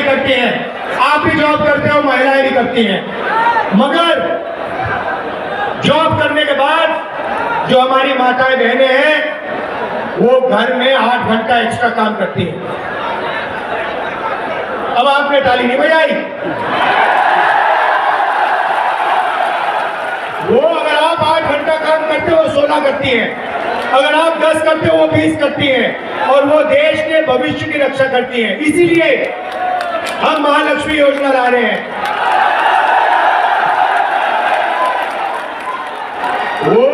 करती हैं, आप भी जॉब करते हो, महिलाएं भी करती हैं, मगर जॉब करने के बाद जो हमारी माताएं बहनें हैं वो घर में 8 घंटा एक्स्ट्रा काम करती हैं। अब आपने ताली नहीं बजाई। वो अगर आप 8 घंटा काम करते हो 16 करती हैं, अगर आप 10 करते हो वो 20 करती हैं, और वो देश के भविष्य की रक्षा करती हैं। इसीलिए हम महालक्ष्मी योजना ला रहे हैं। वो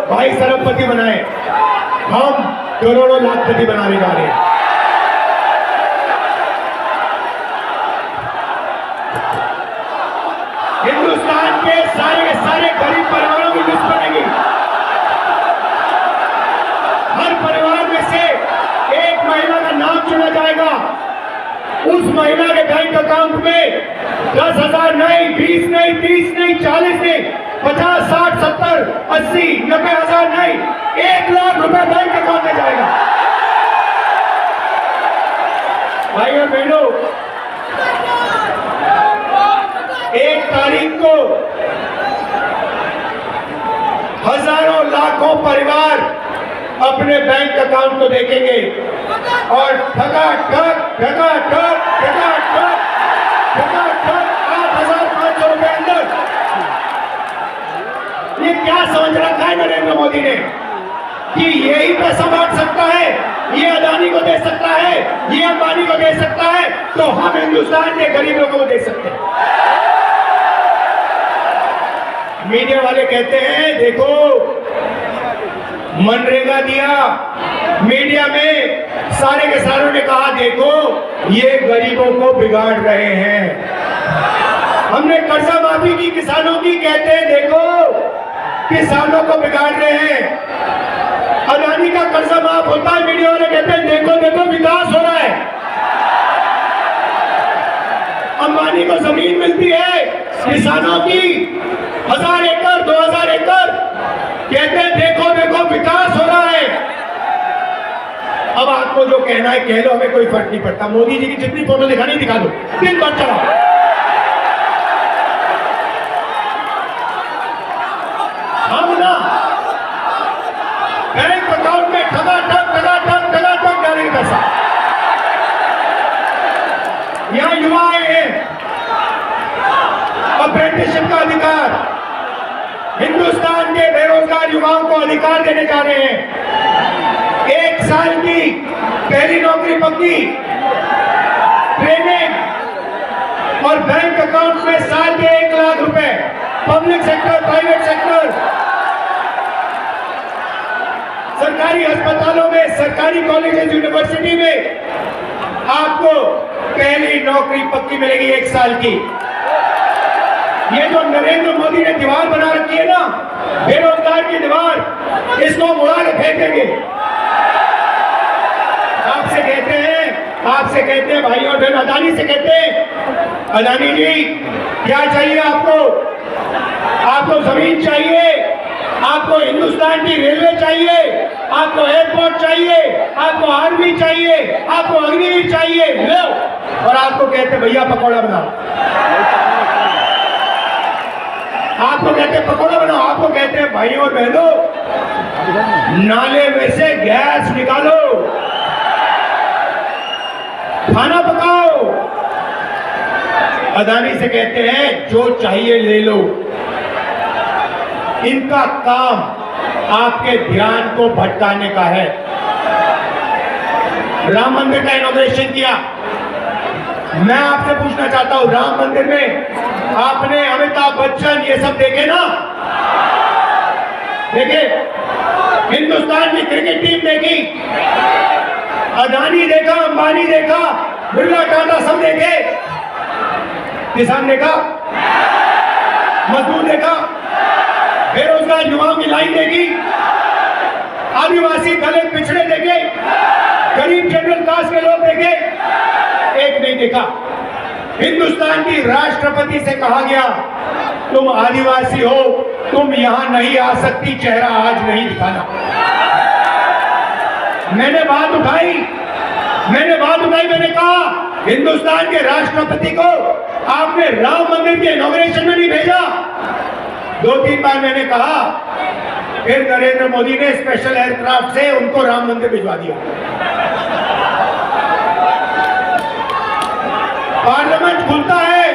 भाई सरबपति बनाए, हम करोड़ों लाखपति बनाने जा रहे हैं। हिंदुस्तान के सारे गरीब परिवारों की लिस्ट बनेगी। हर परिवार में से एक महिला का नाम चुना जाएगा। उस महिला के बैंक अकाउंट में 10,000 नहीं, 20 नहीं, 30 नहीं, 40 नहीं, 50, 60, 70, 80, 90,000 नहीं, 1 लाख रुपए बैंक अकाउंट में जाएगा। भाई और बहनों, 1 तारीख को हजारों लाखों परिवार अपने बैंक अकाउंट को देखेंगे और ठगाठग 8,500 रुपए अंदर। ये क्या समझ रखा है नरेंद्र मोदी ने कि यही पैसा बांट सकता है, ये अदानी को दे सकता है, ये अंबानी को दे सकता है, तो हम हिंदुस्तान के गरीब लोगों को दे सकते हैं। मीडिया वाले कहते हैं देखो मनरेगा दिया, मीडिया में सारे के सारों ने कहा देखो ये गरीबों को बिगाड़ रहे हैं। हमने कर्जा माफी की किसानों की, कहते हैं देखो किसानों को बिगाड़ रहे हैं। अदानी का कर्जा माफ होता है, मीडिया वाले कहते हैं देखो देखो विकास हो रहा है। अंबानी को जमीन मिलती है किसानों की 1000 एकड़ 2000 एकड़, कहते हैं देखो देखो विकास हो रहा है। अब आपको जो कहना है कह लो, हमें कोई फर्क नहीं पड़ता। मोदी जी की जितनी फोटो दिखानी दिखा दो, दिन भर चलाओ। हम ना बैंक अकाउंट में ठगाठग डालेंगे पैसा। यहां युवा हैं, अप्रेंटिसशिप का अधिकार, हिंदुस्तान के बेरोजगार युवाओं को अधिकार देने जा रहे हैं। 1 साल की पहली नौकरी पक्की, ट्रेनिंग और बैंक अकाउंट में साल के 1 लाख रुपए। पब्लिक सेक्टर, प्राइवेट सेक्टर, सरकारी अस्पतालों में, सरकारी कॉलेजेस, यूनिवर्सिटी में आपको पहली नौकरी पक्की मिलेगी 1 साल की। ये जो नरेंद्र मोदी ने दीवार बना रखी है ना, बेरोजगार की दीवार, इसको उड़ा के फेंक देंगे। आपसे कहते हैं भाई और बहन, अदानी से कहते हैं अदानी जी क्या चाहिए आपको? आपको जमीन चाहिए, आपको हिंदुस्तान की रेलवे चाहिए, आपको एयरपोर्ट चाहिए, आपको आर्मी चाहिए, आपको अग्निवीर चाहिए, लो। और आपको कहते भैया पकौड़ा बनाओ, आपको कहते हैं पकौड़ा बनाओ, आपको कहते हैं भाई और बहनों नाले में से गैस निकालो, खाना पकाओ। अदानी से कहते हैं जो चाहिए ले लो। इनका काम आपके ध्यान को भटकाने का है। राम मंदिर का इनॉग्रेशन किया, मैं आपसे पूछना चाहता हूं, राम मंदिर में आपने अमिताभ बच्चन ये सब देखे ना? देखे? हिंदुस्तान की क्रिकेट टीम देखी, अदानी देखा, अंबानी देखा, बिरला टाटा सब देखे, किसान देखा, मजदूर देखा, बेरोजगार युवाओं की लाइन देखी, आदिवासी दलित पिछड़े देखे, गरीब जनरल कास्ट के लोग देखे? एक नहीं देखा। हिंदुस्तान की राष्ट्रपति से कहा गया तुम आदिवासी हो, तुम यहां नहीं आ सकती, चेहरा आज नहीं दिखाना। मैंने बात उठाई, मैंने कहा हिंदुस्तान के राष्ट्रपति को आपने राम मंदिर के इनॉग्रेशन में नहीं भेजा। 2-3 बार मैंने कहा, फिर नरेंद्र मोदी ने स्पेशल एयरक्राफ्ट से उनको राम मंदिर भिजवा दिया। पार्लियामेंट खुलता है,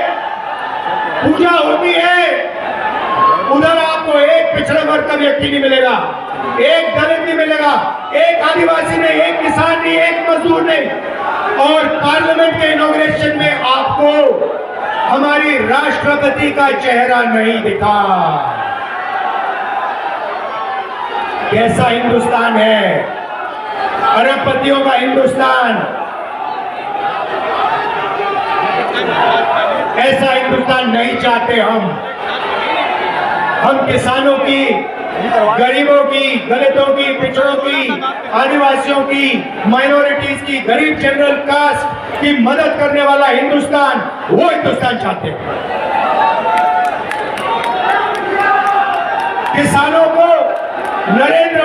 पूजा होती है, उधर आपको एक पिछड़े वर्ग का व्यक्ति नहीं मिलेगा, एक दलित नहीं मिलेगा, एक आदिवासी नहीं, एक किसान नहीं, एक मजदूर नहीं। और पार्लियामेंट के इनॉग्रेशन में आपको हमारी राष्ट्रपति का चेहरा नहीं दिखा। कैसा हिंदुस्तान है? अरबपतियों का हिंदुस्तान। ऐसा हिंदुस्तान नहीं चाहते हम। हम किसानों की, गरीबों की, दलितों की, पिछड़ों की, आदिवासियों की, माइनॉरिटीज की, गरीब जनरल कास्ट की मदद करने वाला हिंदुस्तान, वो हिंदुस्तान चाहते हैं। किसानों को नरेंद्र